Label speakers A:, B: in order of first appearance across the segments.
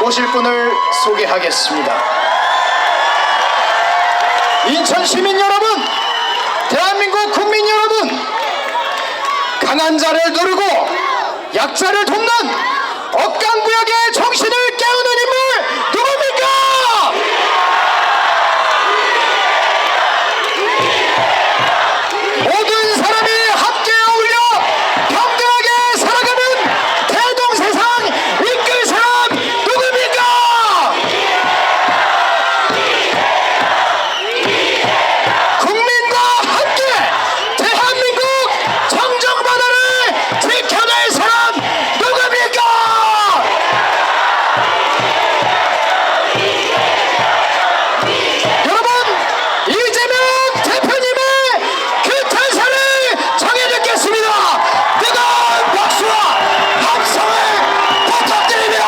A: 모실 분을 소개하겠습니다. 인천 시민 여러분, 대한민국 국민 여러분, 강한 자를 누르고 약자를 돕는 억강구역의 정신을 깨우는 인물 누굽니까? 모든 사람이 함께 어울려 평등하게 살아가는 대동세상 이끌 사람 누굽니까? 국민과 함께 대한민국 정정바다를 지켜낼 사람 누굽니까? 여러분, 이재명 대표님의 그 탄사를 정해 듣겠습니다. 뜨거운 박수와 함성을 부탁드립니다.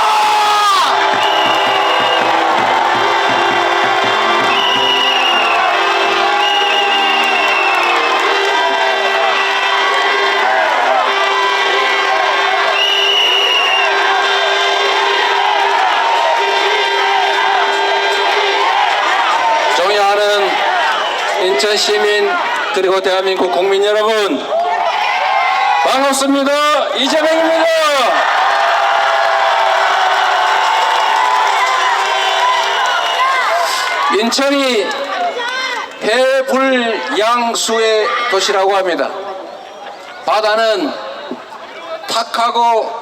B: 존경하는 인천 시민 그리고 대한민국 국민 여러분, 반갑습니다. 이재명입니다. 인천이 해불양수의 도시라고 합니다. 바다는 탁하고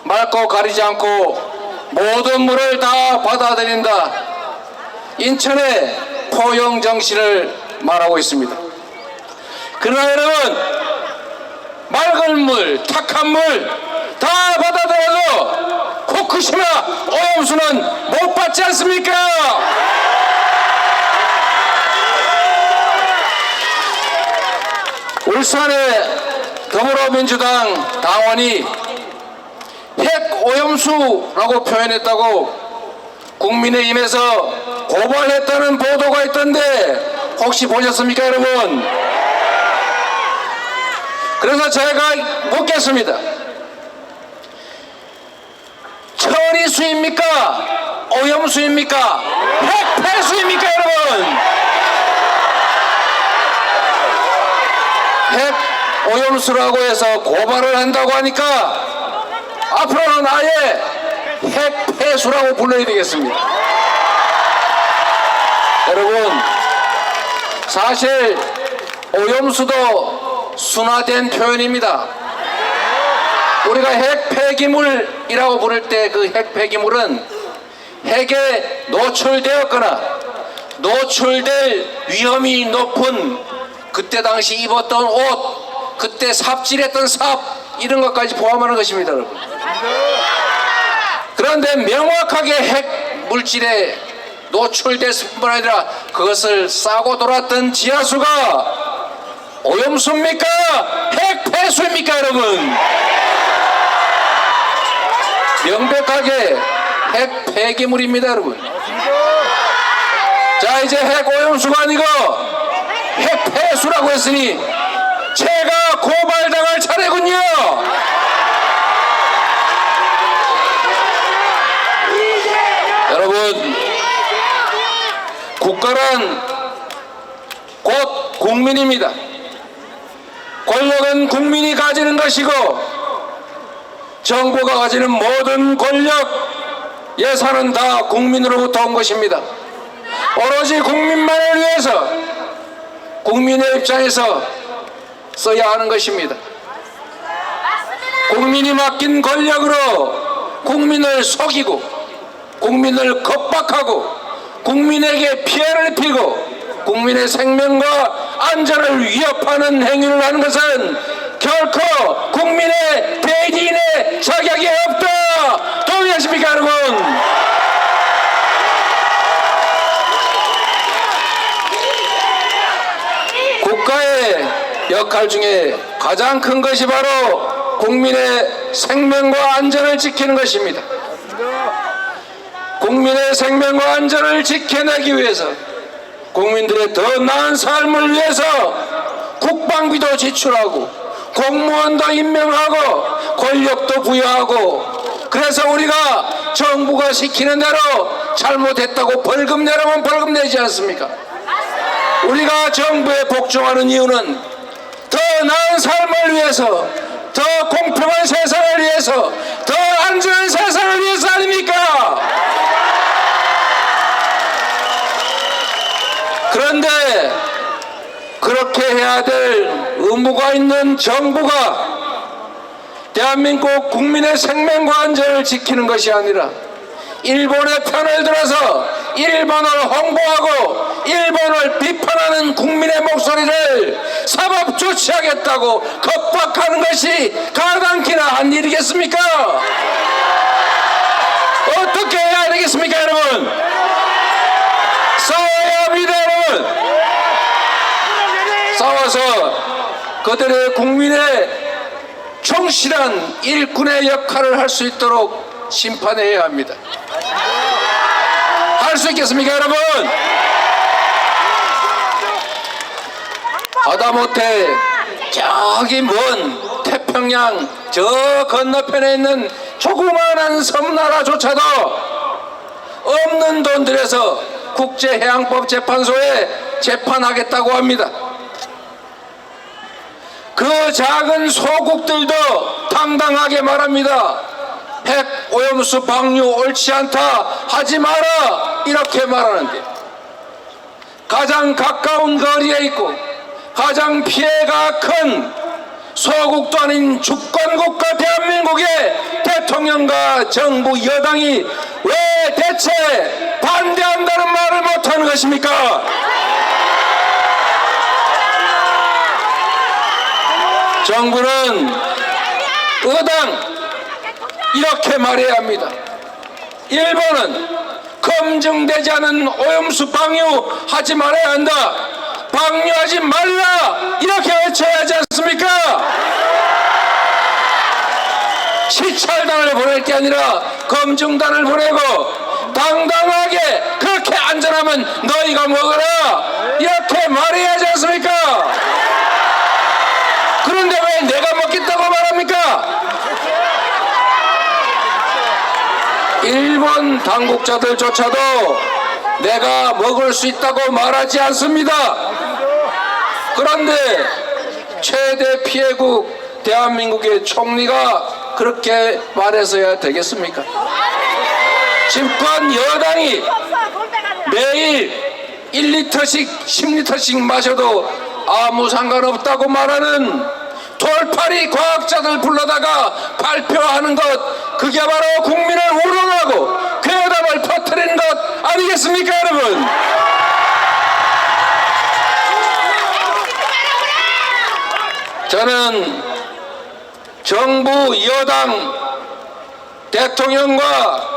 B: 맑고 가리지 않고 모든 물을 다 받아들인다. 인천의 포용 정신을 말하고 있습니다. 그러나 여러분, 맑은 물, 탁한 물 다 받아들여도 후쿠시마 오염수는 못 받지 않습니까? 울산의 더불어민주당 당원이 핵 오염수라고 표현했다고 국민의힘에서 고발했다는 보도가 있던데 혹시 보셨습니까, 여러분? 그래서 제가 묻겠습니다. 처리수입니까? 오염수입니까? 핵폐수입니까, 여러분? 핵 오염수라고 해서 고발을 한다고 하니까 앞으로는 아예 핵폐수라고 불러야 되겠습니다. 여러분, 사실 오염수도 순화된 표현입니다. 우리가 핵폐기물이라고 부를 때 그 핵폐기물은 핵에 노출되었거나 노출될 위험이 높은 그때 당시 입었던 옷, 그때 삽질했던 삽, 이런 것까지 포함하는 것입니다, 여러분. 그런데 명확하게 핵 물질에 노출됐을 뿐만 아니라 그것을 싸고 돌았던 지하수가 오염수입니까? 핵폐수입니까, 여러분? 명백하게 핵폐기물입니다, 여러분. 자, 이제 핵오염수가 아니고 핵폐수라고 했으니 제가 고발당할 차례군요. 여러분, 국가란 곧 국민입니다. 권력은 국민이 가지는 것이고 정부가 가지는 모든 권력, 예산은 다 국민으로부터 온 것입니다. 오로지 국민만을 위해서 국민의 입장에서 써야 하는 것입니다. 국민이 맡긴 권력으로 국민을 속이고 국민을 겁박하고 국민에게 피해를 입히고 국민의 생명과 안전을 위협하는 행위를 하는 것은 결코 국민의 대리인의 자격이 없다. 동의하십니까, 여러분? 국가의 역할 중에 가장 큰 것이 바로 국민의 생명과 안전을 지키는 것입니다. 국민의 생명과 안전을 지켜내기 위해서, 국민들의 더 나은 삶을 위해서 국방비도 지출하고 공무원도 임명하고 권력도 부여하고 그래서 우리가 정부가 시키는 대로 잘못했다고 벌금 내라면 벌금 내지 않습니까? 우리가 정부에 복종하는 이유는 더 나은 삶을 위해서, 더 공평한 세상을 위해서, 더 안전한 세상을 위해서 아닙니까? 그런데 그렇게 해야 될 의무가 있는 정부가 대한민국 국민의 생명과 안전을 지키는 것이 아니라 일본의 편을 들어서 일본을 홍보하고 일본을 비판하는 국민의 목소리를 사법 조치하겠다고 겁박하는 것이 가당키나 한 일이겠습니까? 어떻게 해야 되겠습니까, 여러분? 싸워야 합니다, 여러분. 싸워서 그들의 국민의 충실한 일꾼의 역할을 할 수 있도록 심판해야 합니다. 할 수 있겠습니까, 여러분? 하다못해 저기 먼 태평양 저 건너편에 있는 조그마한 섬나라조차도 없는 돈 들여서 국제해양법재판소에 재판하겠다고 합니다. 그 작은 소국들도 당당하게 말합니다. 핵 오염수 방류 옳지 않다, 하지 마라, 이렇게 말하는데 가장 가까운 거리에 있고 가장 피해가 큰 소국도 아닌 주권국가 대한민국의 대통령과 정부 여당이 왜 대체 반대한다는 말을 못하는 것입니까? 정부는 의당 이렇게 말해야 합니다. 일본은 검증되지 않은 오염수 방류하지 말아야 한다, 방류하지 말라, 이렇게 외쳐야 하지 않습니까? 시찰단을 보낼 게 아니라 검증단을 보내고 당당하게 그렇게 안전하면 너희가 먹어라, 이렇게 말해야 하지 않습니까? 그런데 왜 내가 먹겠다고 말합니까? 일본 당국자들조차도 내가 먹을 수 있다고 말하지 않습니다. 그런데 최대 피해국 대한민국의 총리가 그렇게 말해서야 되겠습니까? 집권 여당이 매일 1리터씩 10리터씩 마셔도 아무 상관없다고 말하는 돌팔이 과학자들 불러다가 발표하는 것, 그게 바로 국민을 우롱하고 괴담을 퍼뜨리는 것 아니겠습니까, 여러분? 저는 정부, 여당, 대통령과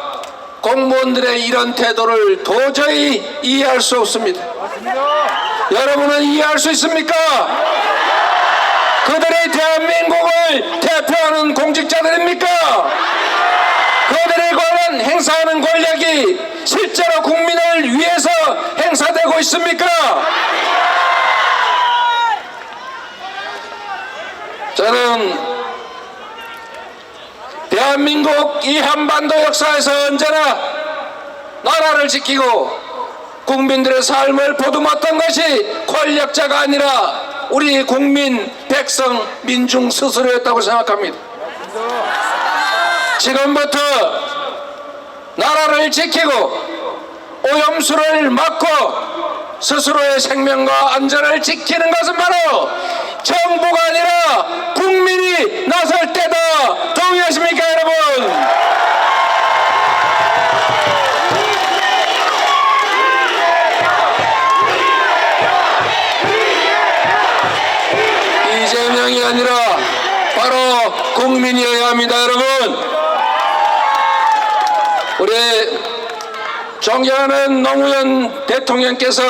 B: 공무원들의 이런 태도를 도저히 이해할 수 없습니다. 여러분은 이해할 수 있습니까? 그들이 대한민국을 대표하는 공직자들입니까? 그들에 관한 행사하는 권력이 실제로 국민을 위해서 행사되고 있습니까? 저는 대한민국 이 한반도 역사에서 언제나 나라를 지키고 국민들의 삶을 보듬었던 것이 권력자가 아니라 우리 국민, 백성, 민중 스스로였다고 생각합니다. 지금부터 나라를 지키고 오염수를 막고 스스로의 생명과 안전을 지키는 것은 바로 정부가 아니라 국민이 나설 때다. 동의하십니까, 여러분? 이재명이 아니라 바로 국민이어야 합니다, 여러분. 우리 존경하는 노무현 대통령께서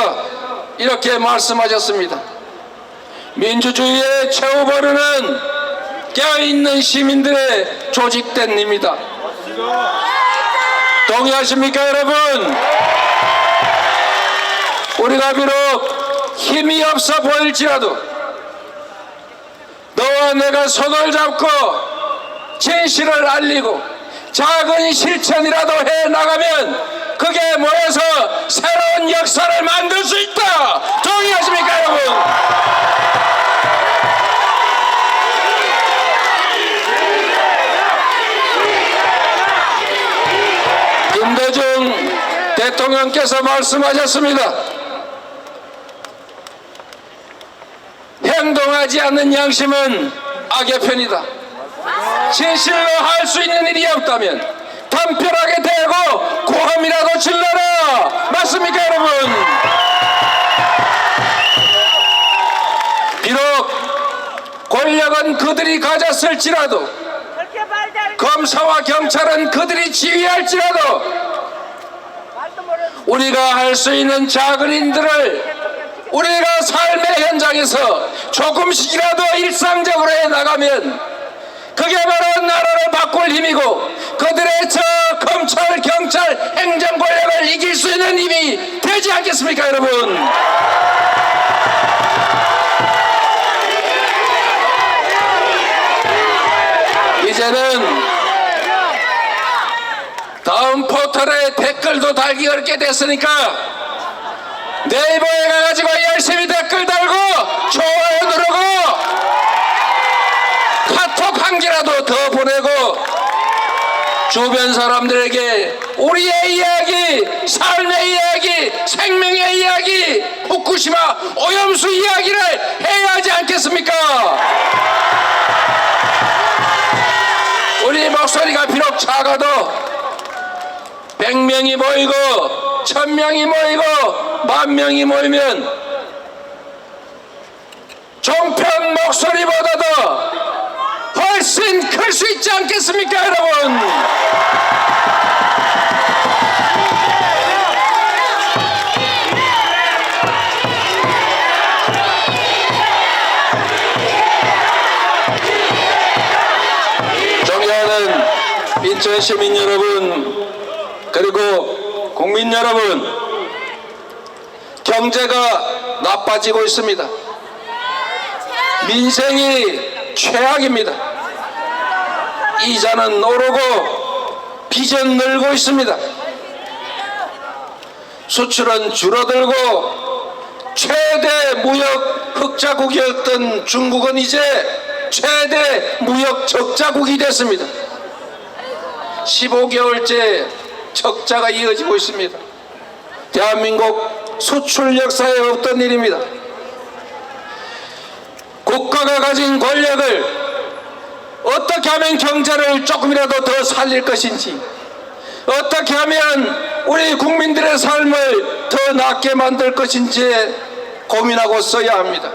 B: 이렇게 말씀하셨습니다. 민주주의의 최후보루는 깨어있는 시민들의 조직된 힘이다. 동의하십니까, 여러분? 우리가 비록 힘이 없어 보일지라도 너와 내가 손을 잡고 진실을 알리고 작은 실천이라도 해 나가면 그게 모여서 새로운 역사를 만들 수 있다. 동의하십니까, 여러분? 김대중 대통령께서 말씀하셨습니다. 행동하지 않는 양심은 악의 편이다. 진실로 할 수 있는 일이 없다면 담벼락에 대고 고함이라도 질러라. 맞습니까, 여러분? 비록 권력은 그들이 가졌을지라도, 검사와 경찰은 그들이 지휘할지라도, 우리가 할 수 있는 작은 일들을 우리가 삶의 현장에서 조금씩이라도 일상적으로 해 나가면 그게 바로 나라를 바꿀 힘이고, 그들의 저 검찰, 경찰, 행정 권력을 이길 수 있는 힘이 되지 않겠습니까, 여러분? 이제는 다음 포털에 댓글도 달기 어렵게 됐으니까 네이버에 가가지고 열심히 댓글 달고 좋아요 누르고 카톡 한 개라도 더 보내고 주변 사람들에게 우리의 이야기, 삶의 이야기, 생명의 이야기, 후쿠시마 오염수 이야기를 해야 하지 않겠습니까? 우리 목소리가 비록 작아도 100명이 모이고 1000명이 모이고 10,000명이 모이면 종편 목소리보다도 훨씬 클 수 있지 않겠습니까, 여러분? 존경하는 인천 시민 여러분, 그리고 국민 여러분, 경제가 나빠지고 있습니다. 민생이 최악입니다. 이자는 오르고 빚은 늘고 있습니다. 수출은 줄어들고 최대 무역 흑자국이었던 중국은 이제 최대 무역 적자국이 됐습니다. 15개월째 적자가 이어지고 있습니다. 대한민국 수출 역사에 없던 일입니다. 국가가 가진 권력을 어떻게 하면 경제를 조금이라도 더 살릴 것인지, 어떻게 하면 우리 국민들의 삶을 더 낫게 만들 것인지 고민하고 써야 합니다.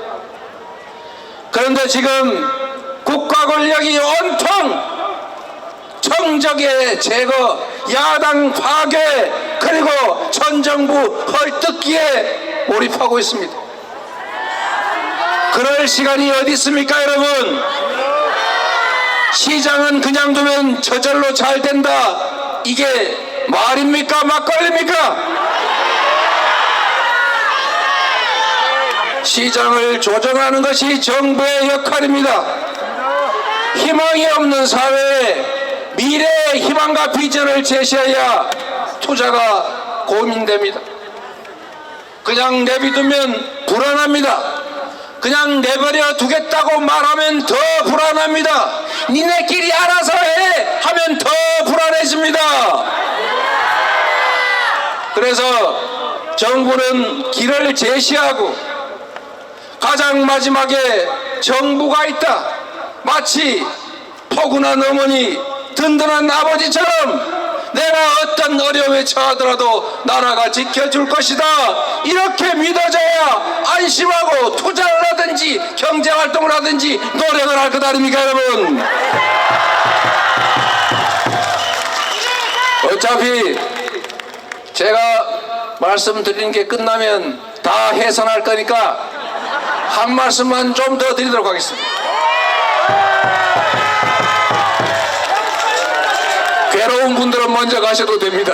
B: 그런데 지금 국가 권력이 온통 정적의 제거, 야당 파괴, 그리고 전 정부 헐뜯기에 몰입하고 있습니다. 그럴 시간이 어디 있습니까, 여러분? 시장은 그냥 두면 저절로 잘 된다. 이게 말입니까, 막걸리입니까? 시장을 조정하는 것이 정부의 역할입니다. 희망이 없는 사회에 미래의 희망과 비전을 제시해야 투자가 고민됩니다. 그냥 내비두면 불안합니다. 그냥 내버려 두겠다고 말하면 더 불안합니다. 니네끼리 알아서 해 하면 더 불안해집니다. 그래서 정부는 길을 제시하고 가장 마지막에 정부가 있다. 마치 포근한 어머니, 든든한 아버지처럼 내가 어떤 어려움에 처하더라도 나라가 지켜줄 것이다. 이렇게 믿어져야 안심하고 투자를 하든지 경제활동을 하든지 노력을 할 것 아닙니까, 여러분? 어차피 제가 말씀드리는 게 끝나면 다 해산할 거니까 한 말씀만 좀 더 드리도록 하겠습니다. 괴로운 분들은 먼저 가셔도 됩니다.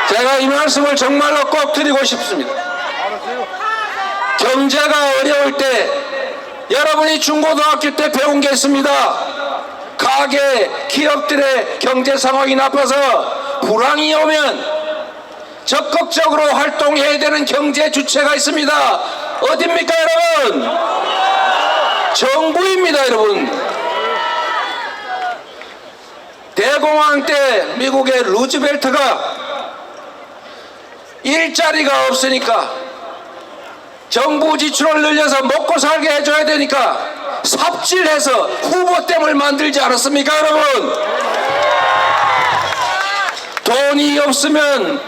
B: 제가 이 말씀을 정말로 꼭 드리고 싶습니다. 경제가 어려울 때 여러분이 중고등학교 때 배운 게 있습니다. 가계 기업들의 경제 상황이 나빠서 불황이 오면 적극적으로 활동해야 되는 경제 주체가 있습니다. 어딥니까 여러분? 정부입니다 여러분. 대공황 때 미국의 루즈벨트가 일자리가 없으니까 정부 지출을 늘려서 먹고 살게 해줘야 되니까 삽질해서 후보댐을 만들지 않았습니까 여러분? 돈이 없으면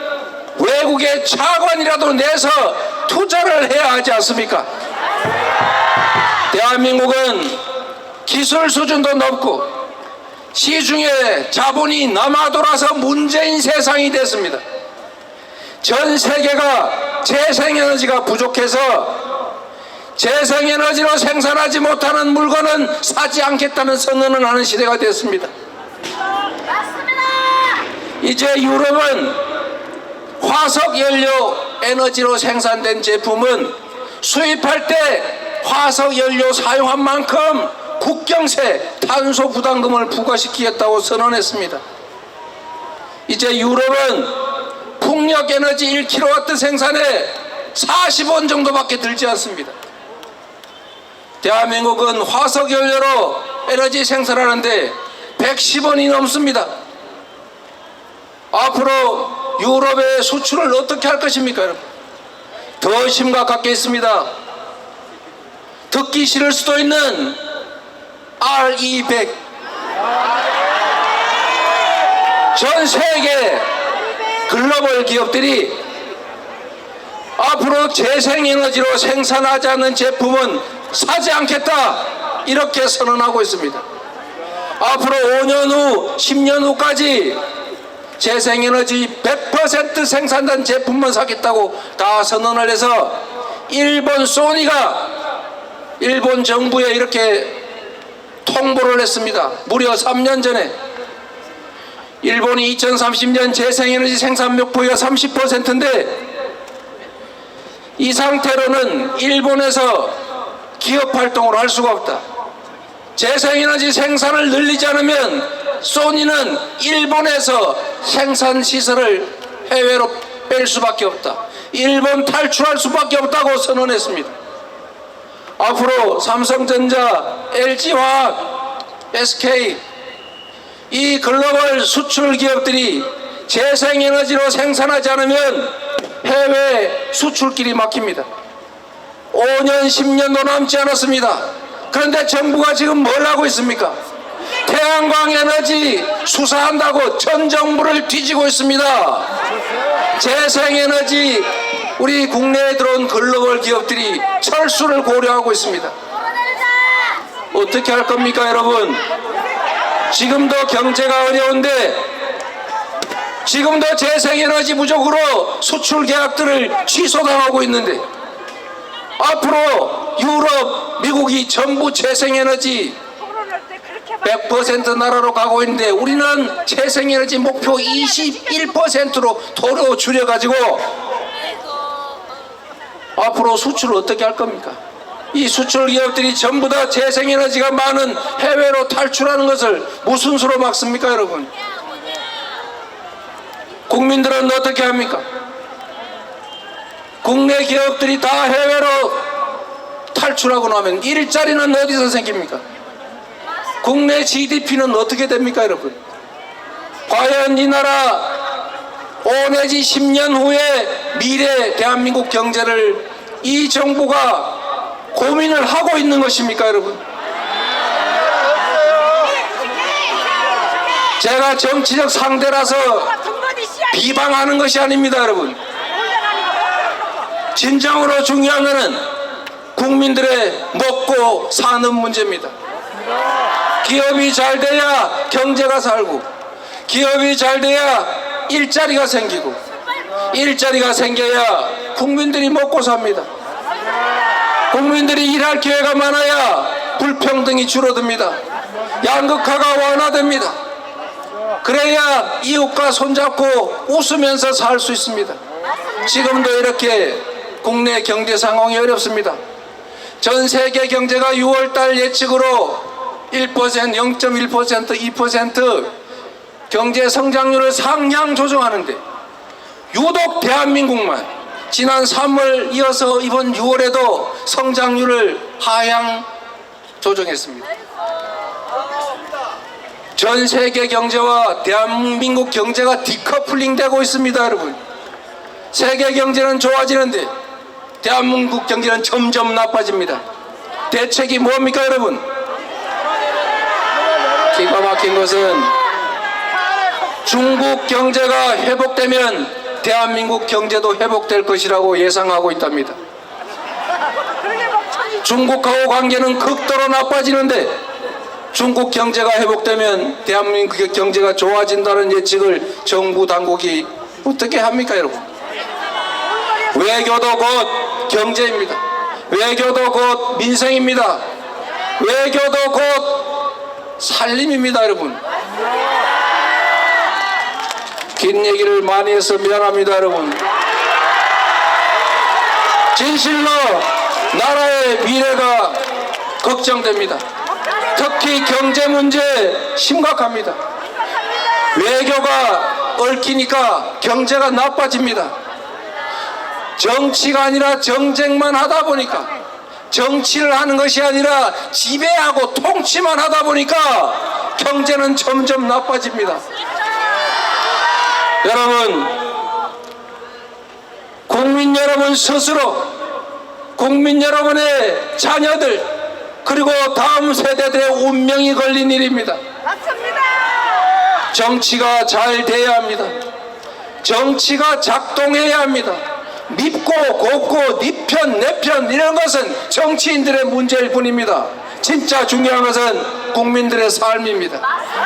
B: 외국에 차관이라도 내서 투자를 해야 하지 않습니까? 대한민국은 기술 수준도 높고 시중에 자본이 남아돌아서 문재인 세상이 됐습니다. 전 세계가 재생에너지가 부족해서 재생에너지로 생산하지 못하는 물건은 사지 않겠다는 선언을 하는 시대가 됐습니다. 이제 유럽은 화석연료 에너지로 생산된 제품은 수입할 때 화석연료 사용한 만큼 국경세 탄소 부담금을 부과시키겠다고 선언했습니다. 이제 유럽은 풍력에너지 1kW 생산에 40원 정도밖에 들지 않습니다. 대한민국은 화석연료로 에너지 생산하는데 110원이 넘습니다. 앞으로 유럽의 수출을 어떻게 할 것입니까 여러분? 더 심각하게 있습니다. 듣기 싫을 수도 있는 RE100 전 세계 글로벌 기업들이 앞으로 재생에너지로 생산하지 않는 제품은 사지 않겠다 이렇게 선언하고 있습니다. 앞으로 5년 후 10년 후까지 재생에너지 100% 생산된 제품만 사겠다고 다 선언을 해서 일본 소니가 일본 정부에 이렇게 통보를 했습니다. 무려 3년 전에 일본이 2030년 재생에너지 생산 목표가 30%인데 이 상태로는 일본에서 기업 활동을 할 수가 없다. 재생에너지 생산을 늘리지 않으면 소니는 일본에서 생산 시설을 해외로 뺄 수밖에 없다. 일본 탈출할 수밖에 없다고 선언했습니다. 앞으로 삼성전자, LG화학, SK 이 글로벌 수출 기업들이 재생에너지로 생산하지 않으면 해외 수출길이 막힙니다. 5년 10년도 남지 않았습니다. 그런데 정부가 지금 뭘 하고 있습니까? 태양광 에너지 수사한다고 전 정부를 뒤지고 있습니다. 재생에너지 우리 국내에 들어온 글로벌 기업들이 철수를 고려하고 있습니다. 어떻게 할 겁니까 여러분? 지금도 경제가 어려운데 지금도 재생에너지 부족으로 수출 계약들을 취소당하고 있는데 앞으로 유럽, 미국이 전부 재생에너지 100% 나라로 가고 있는데 우리는 재생에너지 목표 21%로 도로 줄여가지고 앞으로 수출을 어떻게 할 겁니까? 이 수출 기업들이 전부 다 재생에너지가 많은 해외로 탈출하는 것을 무슨 수로 막습니까 여러분? 국민들은 어떻게 합니까? 국내 기업들이 다 해외로 탈출하고 나면 일자리는 어디서 생깁니까? 국내 GDP는 어떻게 됩니까 여러분? 과연 이 나라 5 내지 10년 후에 미래 대한민국 경제를 이 정부가 고민을 하고 있는 것입니까 여러분? 제가 정치적 상대라서 비방하는 것이 아닙니다 여러분. 진정으로 중요한 것은 국민들의 먹고 사는 문제입니다. 기업이 잘 돼야 경제가 살고 기업이 잘 돼야 일자리가 생기고 일자리가 생겨야 국민들이 먹고 삽니다. 국민들이 일할 기회가 많아야 불평등이 줄어듭니다. 양극화가 완화됩니다. 그래야 이웃과 손잡고 웃으면서 살 수 있습니다. 지금도 이렇게 국내 경제 상황이 어렵습니다. 전 세계 경제가 6월달 예측으로 1%, 0.1%, 2% 경제 성장률을 상향 조정하는데 유독 대한민국만 지난 3월 이어서 이번 6월에도 성장률을 하향 조정했습니다. 전 세계 경제와 대한민국 경제가 디커플링 되고 있습니다, 여러분. 세계 경제는 좋아지는데 대한민국 경제는 점점 나빠집니다. 대책이 뭡니까, 여러분? 기가 막힌 것은 중국 경제가 회복되면 대한민국 경제도 회복될 것이라고 예상하고 있답니다. 중국하고 관계는 극도로 나빠지는데 중국 경제가 회복되면 대한민국 경제가 좋아진다는 예측을 정부 당국이 어떻게 합니까, 여러분? 외교도 곧 경제입니다. 외교도 곧 민생입니다. 외교도 곧 살림입니다, 여러분. 긴 얘기를 많이 해서 미안합니다, 여러분. 진실로 나라의 미래가 걱정됩니다. 특히 경제 문제 심각합니다. 외교가 얽히니까 경제가 나빠집니다. 정치가 아니라 정쟁만 하다 보니까, 정치를 하는 것이 아니라 지배하고 통치만 하다 보니까 경제는 점점 나빠집니다. 여러분, 국민 여러분 스스로, 국민 여러분의 자녀들, 그리고 다음 세대들의 운명이 걸린 일입니다.
C: 맞습니다.
B: 정치가 잘 돼야 합니다. 정치가 작동해야 합니다. 밉고 곱고 네 편 내 편 이런 것은 정치인들의 문제일 뿐입니다. 진짜 중요한 것은 국민들의 삶입니다.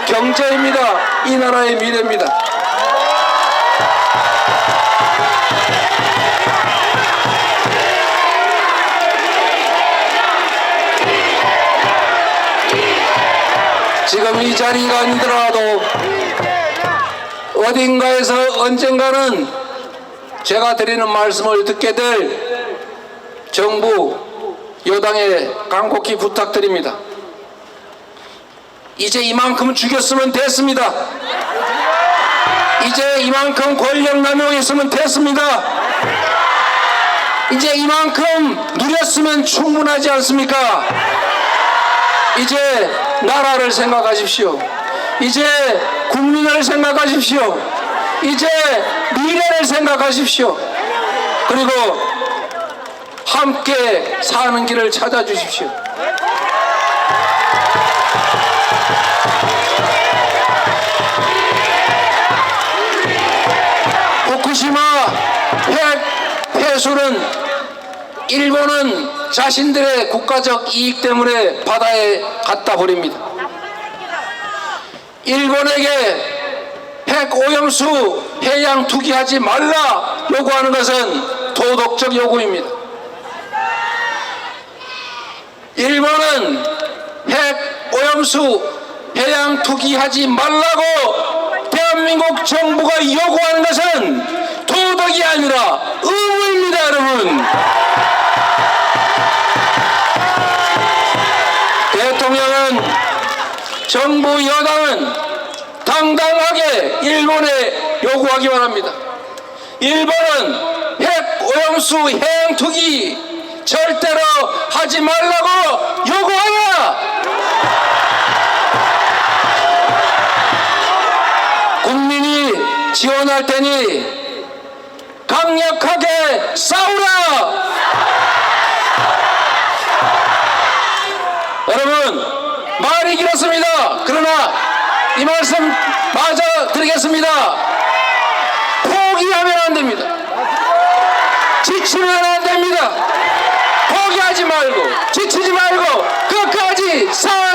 B: 경제입니다. 이 나라의 미래입니다. 지금 이 자리가 아니더라도 어딘가에서 언젠가는 제가 드리는 말씀을 듣게 될 정부 여당에 간곡히 부탁드립니다. 이제 이만큼 죽였으면 됐습니다. 이제 이만큼 권력 남용했으면 됐습니다. 이제 이만큼 누렸으면 충분하지 않습니까? 이제 나라를 생각하십시오. 이제 국민을 생각하십시오. 이제 미래를 생각하십시오. 그리고 함께 사는 길을 찾아주십시오. 후쿠시마 핵 폐수는 일본은 자신들의 국가적 이익 때문에 바다에 갖다 버립니다. 일본에게 핵 오염수 해양 투기하지 말라 요구하는 것은 도덕적 요구입니다. 일본은 핵 오염수 해양 투기하지 말라고 대한민국 정부가 요구하는 것은 도덕이 아니라 의무입니다, 여러분. 대통령은, 정부 여당은 당당하게 일본에 요구하기 바랍니다. 일본은 핵 오염수 해양 투기 절대로 하지 말라고 요구하라. 국민이 지원할 테니 강력하게 싸우라. 여러분, 말이 길었습니다. 그러나 이 말씀 마저 드리겠습니다. 포기하면 안 됩니다. 지치면 안 됩니다. 포기하지 말고 지치지 말고 끝까지 싸워.